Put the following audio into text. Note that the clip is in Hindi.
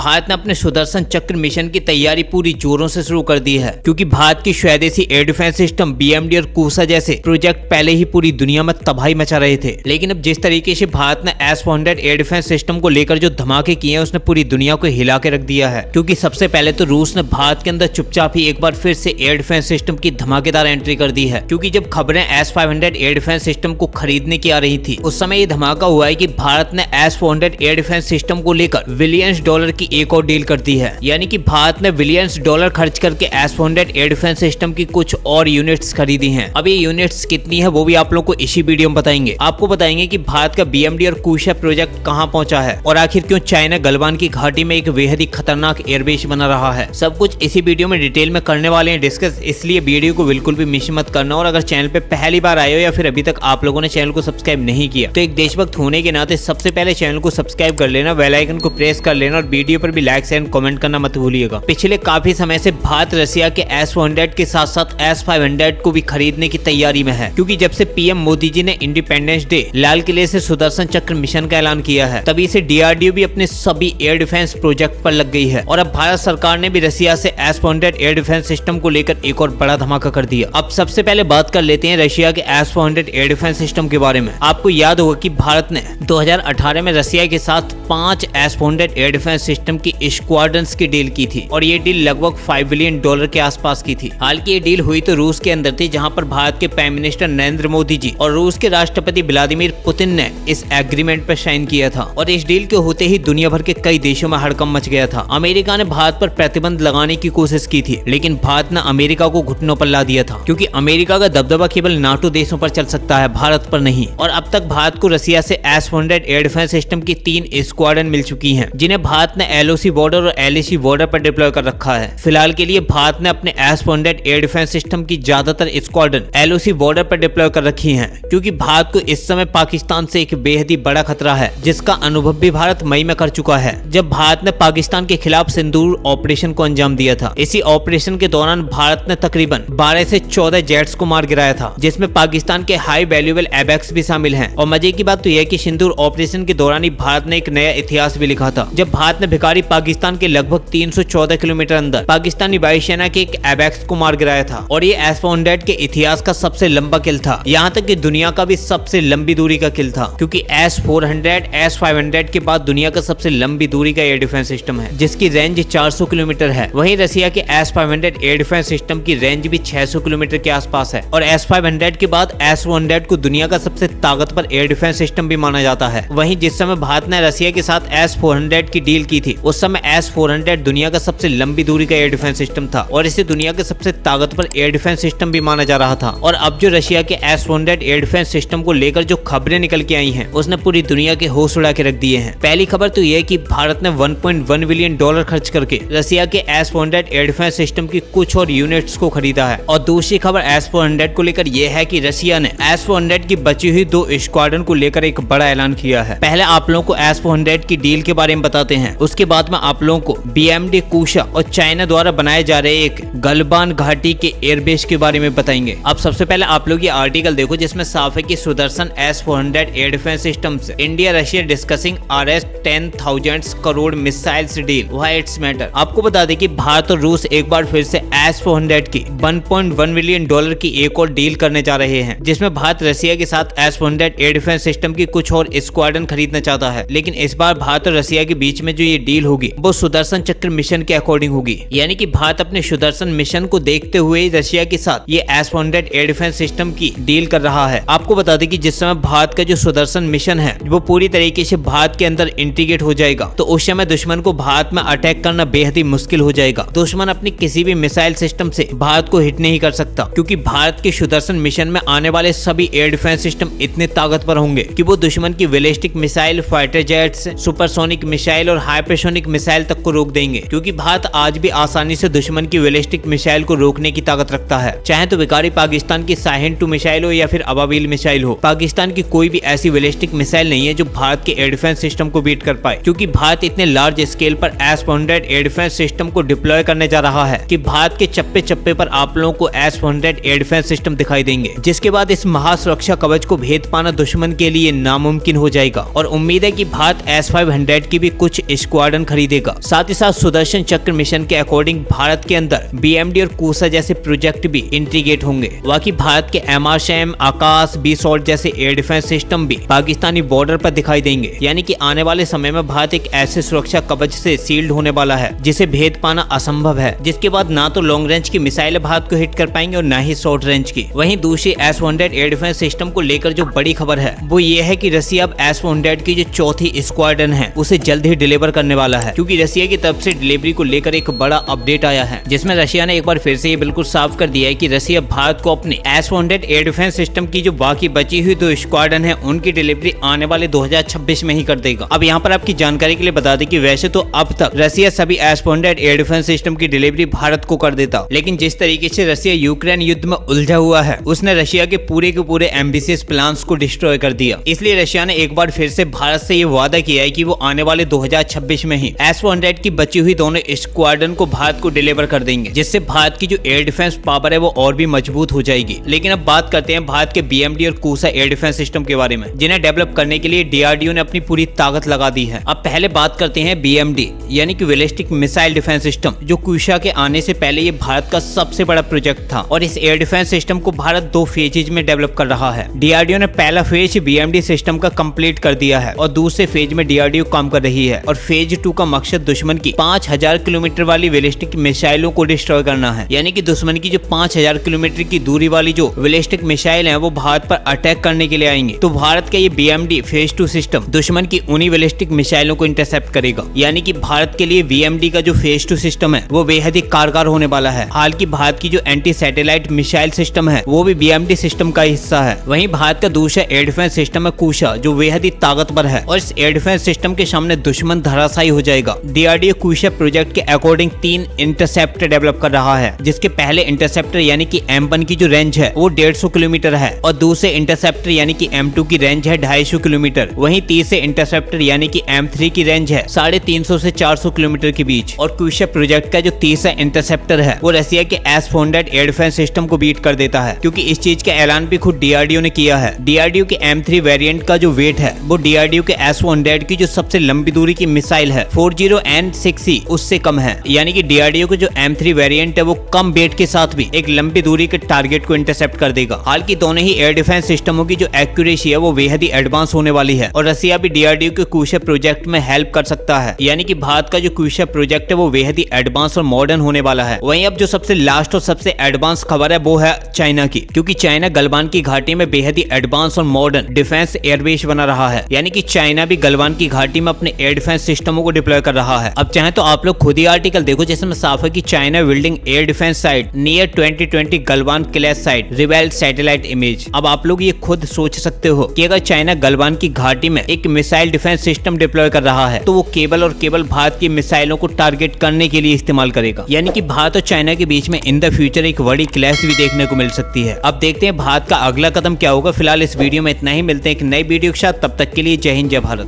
भारत ने अपने सुदर्शन चक्र मिशन की तैयारी पूरी जोरों से शुरू कर दी है, क्योंकि भारत की स्वदेशी एयर डिफेंस सिस्टम BMD और कूसा जैसे प्रोजेक्ट पहले ही पूरी दुनिया में तबाही मचा रहे थे। लेकिन अब जिस तरीके से भारत ने S-400 एयर डिफेंस सिस्टम को लेकर जो धमाके किए हैं, उसने पूरी दुनिया को हिला के रख दिया है। क्योंकि सबसे पहले तो रूस ने भारत के अंदर चुपचाप ही एक बार फिर से एयर डिफेंस सिस्टम की धमाकेदार एंट्री कर दी है। क्योंकि जब खबरें S-500 एयर डिफेंस सिस्टम को खरीदने की आ रही थी, उस समय ये धमाका हुआ है कि भारत ने S-400 एयर डिफेंस सिस्टम को लेकर बिलियंस डॉलर की एक और डील कर दी है। यानी कि भारत ने बिलियंस डॉलर खर्च करके S-400 एयर डिफेंस सिस्टम की कुछ और यूनिट्स खरीदी हैं। अब ये यूनिट्स कितनी है वो भी आप लोग को इसी वीडियो में बताएंगे। आपको बताएंगे कि भारत का BMD और कूसा प्रोजेक्ट कहां पहुंचा है और आखिर क्यों चाइना गलवान की घाटी में एक बेहद ही खतरनाक एयरबेस बना रहा है। सब कुछ इसी वीडियो में डिटेल में करने वाले हैं डिस्कस, इसलिए वीडियो को बिल्कुल भी मिस मत करना। और अगर चैनल पे पहली बार आए हो या फिर अभी तक आप लोगों ने चैनल को सब्सक्राइब नहीं किया, तो एक देशभक्त होने के नाते सबसे पहले चैनल को सब्सक्राइब कर लेना, बेल आइकन को प्रेस कर लेना और वीडियो पर भी लाइक एंड कमेंट करना मत भूलिएगा। पिछले काफी समय से भारत रशिया के S-400 के साथ साथ S-500 को भी खरीदने की तैयारी में है, क्योंकि जब से PM मोदी जी ने इंडिपेंडेंस डे लाल किले से सुदर्शन चक्र मिशन का ऐलान किया है, तभी से DRDO भी अपने सभी एयर डिफेंस प्रोजेक्ट पर लग गई है। और अब भारत सरकार ने भी रशिया से S-400 एयर डिफेंस सिस्टम को लेकर एक और बड़ा धमाका कर दिया। अब सबसे पहले बात कर लेते हैं रशिया के S-400 एयर डिफेंस सिस्टम के बारे में। आपको याद होगा कि भारत ने 2018 में रशिया के साथ 5 S-400 एयर डिफेंस सिस्टम की स्क्वाड्रंस की डील की थी और ये डील लगभग $5 बिलियन के आसपास की थी। हालांकि ये डील हुई तो रूस के अंदर थी, जहां पर भारत के प्राइम मिनिस्टर नरेंद्र मोदी जी और रूस के राष्ट्रपति व्लादिमीर पुतिन ने इस एग्रीमेंट पर साइन किया था। और इस डील के होते ही दुनिया भर के कई देशों में हड़कंप मच गया था। अमेरिका ने भारत पर प्रतिबंध लगाने की कोशिश की थी, लेकिन भारत ने अमेरिका को घुटनों पर ला दिया था, क्योंकि अमेरिका का दबदबा केवल NATO देशों पर चल सकता है, भारत पर नहीं। और अब तक भारत को रशिया से S-400 एयर डिफेंस सिस्टम की 3 स्क्वाड्रन मिल चुकी हैं, जिन्हें भारत ने LOC बॉर्डर और LAC बॉर्डर पर डिप्लॉय कर रखा है। फिलहाल के लिए भारत ने अपने S-400 एयर डिफेंस सिस्टम की ज्यादातर स्क्वाड्रन LOC बॉर्डर पर डिप्लॉय कर रखी हैं, क्योंकि भारत को इस समय पाकिस्तान से एक बेहद ही बड़ा खतरा है, जिसका अनुभव भी भारत मई में कर चुका है, जब भारत ने पाकिस्तान के खिलाफ सिंदूर ऑपरेशन को अंजाम दिया था। इसी ऑपरेशन के दौरान भारत ने तकरीबन 12 से 14 जेट्स को मार गिराया था, जिसमें पाकिस्तान के हाई वैल्यूएबल एबैक्स भी शामिल हैं। और मजे की बात तो यह कि सिंदूर ऑपरेशन के दौरान ही भारत ने एक नया इतिहास भी लिखा था, जब भारत ने भिखारी पाकिस्तान के लगभग 314 किलोमीटर अंदर पाकिस्तानी वायुसेना के एक एबैक्स को मार गिराया था। और ये S-400 के इतिहास का सबसे लंबा किल था, यहाँ तक कि दुनिया का भी सबसे लंबी दूरी का किल था, क्योंकि S-400 S-500 के बाद दुनिया का सबसे लंबी दूरी का एयर डिफेंस सिस्टम है, जिसकी रेंज 400 किलोमीटर है। वहीं रशिया के S-500 एयर डिफेंस सिस्टम की रेंज भी 600 किलोमीटर के आसपास है। और S-500 के बाद S-400 को दुनिया का सबसे ताकतवर एयर डिफेंस सिस्टम भी माना जाता है। वहीं जिस समय भारत ने रशिया के साथ S-400 की डील की थी, उस समय S-400 दुनिया का सबसे लंबी दूरी का एयर डिफेंस सिस्टम था और इसे दुनिया के सबसे ताकतवर एयर डिफेंस सिस्टम भी माना जा रहा था। और अब जो रशिया के S-400 एयर डिफेंस सिस्टम को लेकर जो खबरें निकल के आई हैं, उसने पूरी दुनिया के होश उड़ा के रख दिए हैं। पहली खबर तो यह कि भारत ने $1.1 बिलियन खर्च करके रशिया के S-400 एयर डिफेंस सिस्टम की कुछ और यूनिट्स को खरीदा है। और दूसरी खबर S-400 को लेकर यह है कि रशिया ने S-400 की बची हुई 2 स्क्वाड्रन को लेकर एक बड़ा ऐलान किया है। पहले आप लोगों को S-400 की डील के बारे में बताते हैं, उसके बाद में आप लोगों को BMD कूसा और चाइना द्वारा बनाए जा रहे एक गलवान घाटी के एयरबेस के बारे में बताएंगे। अब सबसे पहले आप लोग ये आर्टिकल देखो, जिसमें साफ है कि Sudarshan S-400 air defence system से India Russia discussing $10,000 crore missiles deal, why it's matter. आपको बता दें कि भारत और रूस एक बार फिर से S-400 की $1.1 बिलियन की एक और डील करने जा रहे हैं, जिसमें भारत रशिया के साथ S-400 एयर डिफेंस सिस्टम की कुछ और स्क्वाड्रन खरीदना चाहता है। लेकिन इस बार भारत और रशिया के बीच में जो ये डील होगी, वो सुदर्शन चक्र मिशन के अकॉर्डिंग होगी। यानी कि भारत अपने सुदर्शन मिशन को देखते हुए रशिया के साथ ये S-400 एयर डिफेंस सिस्टम की डील कर रहा है। आपको बता दें कि जिस समय भारत का जो सुदर्शन मिशन है वो पूरी तरीके से भारत के अंदर इंटीग्रेट हो जाएगा, तो उस समय दुश्मन को भारत में अटैक करना बेहद ही मुश्किल हो जाएगा। दुश्मन अपनी किसी भी मिसाइल सिस्टम से भारत को हिट नहीं कर सकता, क्योंकि भारत के सुदर्शन मिशन में आने वाले सभी एयर डिफेंस सिस्टम इतने ताकतवर होंगे कि वो दुश्मन की ballistic missile, fighter jets, supersonic missile और हाइपरसोनिक मिसाइल तक को रोक देंगे। क्योंकि भारत आज भी आसानी से दुश्मन की बैलिस्टिक मिसाइल को रोकने की ताकत रखता है, चाहे तो भिखारी पाकिस्तान की शाहीन 2 मिसाइल हो या फिर अबाबिल मिसाइल हो। पाकिस्तान की कोई भी ऐसी बैलिस्टिक मिसाइल नहीं है जो भारत के एयर डिफेंस सिस्टम को बीट कर पाए, क्योंकि भारत इतने लार्ज स्केल पर S-400 एयर डिफेंस सिस्टम को डिप्लॉय करने जा रहा है कि भारत के चप्पे चप्पे पर आप लोगों को S-400 एयर डिफेंस सिस्टम दिखाई देंगे, जिसके बाद इस महासुरक्षा कवच को भेद पाना दुश्मन के लिए नामुमकिन हो जाएगा। और उम्मीद है कि भारत S-500 की भी कुछ स्क्वाड स्क्वाड्रन खरीदेगा। साथ ही साथ सुदर्शन चक्र मिशन के अकॉर्डिंग भारत के अंदर BMD और कूसा जैसे प्रोजेक्ट भी इंटीग्रेट होंगे। बाकी भारत के MRSAM, आकाश, B-SALT जैसे एयर डिफेंस सिस्टम भी पाकिस्तानी बॉर्डर पर दिखाई देंगे। यानी कि आने वाले समय में भारत एक ऐसे सुरक्षा कवच से सील्ड होने वाला है जिसे भेद पाना असंभव है, जिसके बाद ना तो लॉन्ग रेंज की मिसाइल भारत को हिट कर पाएंगे और ना ही शॉर्ट रेंज की। वहीं दूसरी S-100 एयर डिफेंस सिस्टम को लेकर जो बड़ी खबर है वो ये है कि रसिया अब S-100 की जो चौथी स्क्वाड्रन है उसे जल्द ही डिलीवर करने वाला है, क्योंकि रसिया की तरफ से डिलीवरी को लेकर एक बड़ा अपडेट आया है, जिसमें रशिया ने एक बार फिर से ये बिल्कुल साफ कर दिया है कि रसिया भारत को अपनी S-100 एयर डिफेंस सिस्टम की जो बाकी बची हुई 2 स्क्वाड्रन है उनकी डिलीवरी आने वाले 2026 में ही कर देगा। अब यहाँ पर आपकी जानकारी के लिए बता दें कि वैसे तो अब तक रसिया सभी S-100 एयर डिफेंस सिस्टम की डिलीवरी भारत को कर देता, लेकिन जिस तरीके से रसिया यूक्रेन युद्ध में उलझा हुआ है उसने रशिया के पूरे एम्बिशियस प्लान्स को डिस्ट्रॉय कर दिया। इसलिए रशिया ने एक बार फिर से भारत से ये वादा किया है कि वो आने वाले 2026 में ही S-100 की बची हुई दोनों स्क्वाड्रन को भारत को डिलीवर कर देंगे, जिससे भारत की जो एयर डिफेंस पावर है वो और भी मजबूत हो जाएगी। लेकिन अब बात करते हैं भारत के BMD और कूसा एयर डिफेंस सिस्टम के बारे में, जिन्हें डेवलप करने के लिए DRDO ने अपनी पूरी ताकत लगा दी है। अब पहले बात करते हैं BMD यानी कि बैलिस्टिक मिसाइल डिफेंस सिस्टम, जो कूसा के आने से पहले ये भारत का सबसे बड़ा प्रोजेक्ट था और इस एयर डिफेंस सिस्टम को भारत 2 फेजेज में डेवलप कर रहा है। DRDO ने पहला फेज BMD सिस्टम का कंप्लीट कर दिया है और दूसरे फेज में DRDO काम कर रही है और फेज 2 का मकसद दुश्मन की 5000 किलोमीटर वाली बैलिस्टिक मिसाइलों को डिस्ट्रॉय करना है। यानी कि दुश्मन की जो 5000 किलोमीटर की दूरी वाली जो बैलिस्टिक मिसाइल है वो भारत पर अटैक करने के लिए आएंगे, तो भारत का ये BMD फेज 2 सिस्टम दुश्मन की उन्हीं बैलिस्टिक मिसाइलों को इंटरसेप्ट करेगा। यानी कि भारत के लिए BMD का जो फेज 2 सिस्टम है वो बेहद ही कारगर होने वाला है। हाल की भारत की जो एंटी सैटेलाइट मिसाइल सिस्टम है वो भी BMD सिस्टम का हिस्सा है। वहीं भारत का दूसरा एयर डिफेंस सिस्टम है कूसा, जो बेहद ही ताकतवर है और इस एयर डिफेंस सिस्टम के सामने दुश्मन धराशायी हो जाएगा। DRDO कूसा प्रोजेक्ट के अकॉर्डिंग 3 इंटरसेप्टर डेवलप कर रहा है, जिसके पहले इंटरसेप्टर यानी कि M1 की जो रेंज है वो 150 किलोमीटर है और दूसरे इंटरसेप्टर यानी कि M2 की रेंज है 250 किलोमीटर। वहीं तीसरे इंटरसेप्टर यानी कि M3 की रेंज है 350 से 400 किलोमीटर के बीच। और कूसा प्रोजेक्ट का जो तीसरा इंटरसेप्टर है वो रसिया के S-400 एयर डिफेंस सिस्टम को बीट कर देता है, क्योंकि इस चीज का ऐलान भी खुद DRDO ने किया है। DRDO के M3 वेरिएंट का जो वेट है वो DRDO के S-100 की जो सबसे लंबी दूरी की मिसाइल है 40N6E उससे कम है। यानी कि DRDO के जो M3 वेरिएंट है वो कम वेट के साथ भी एक लंबी दूरी के टारगेट को इंटरसेप्ट कर देगा। हाल की दोनों ही एयर डिफेंस सिस्टमों की जो एक्यूरेसी है वो बेहद ही एडवांस होने वाली है और रसिया भी DRDO के कूसा प्रोजेक्ट में हेल्प कर सकता है। यानी कि भारत का जो कूसा प्रोजेक्ट है वो बेहद ही एडवांस और मॉडर्न होने वाला है। वहीं अब जो सबसे लास्ट और सबसे एडवांस खबर है वो है चाइना की, क्योंकि चाइना गलवान की घाटी में बेहद ही एडवांस और मॉडर्न डिफेंस एयरबेस बना रहा है। यानी कि चाइना भी गलवान की घाटी में अपने एयर डिफेंस सिस्टमों को डिप्लॉय कर रहा है। अब चाहे तो आप लोग खुद ही आर्टिकल देखो, जिसमें साफ है कि China building air defence site near 2020 Galwan clash site reveal satellite image. अब आप लोग ये खुद सोच सकते हो कि अगर चाइना गलवान की घाटी में एक मिसाइल डिफेंस सिस्टम डिप्लॉय कर रहा है तो वो केवल और केवल भारत की मिसाइलों को टारगेट करने के लिए इस्तेमाल करेगा। यानी कि भारत और चाइना के बीच में इन द फ्यूचर एक बड़ी क्लैश भी देखने को मिल सकती है। अब देखते हैं भारत का अगला कदम क्या होगा। फिलहाल इस वीडियो में इतना ही, मिलते हैं एक नई वीडियो के साथ, तब तक के लिए जय हिंद जय भारत।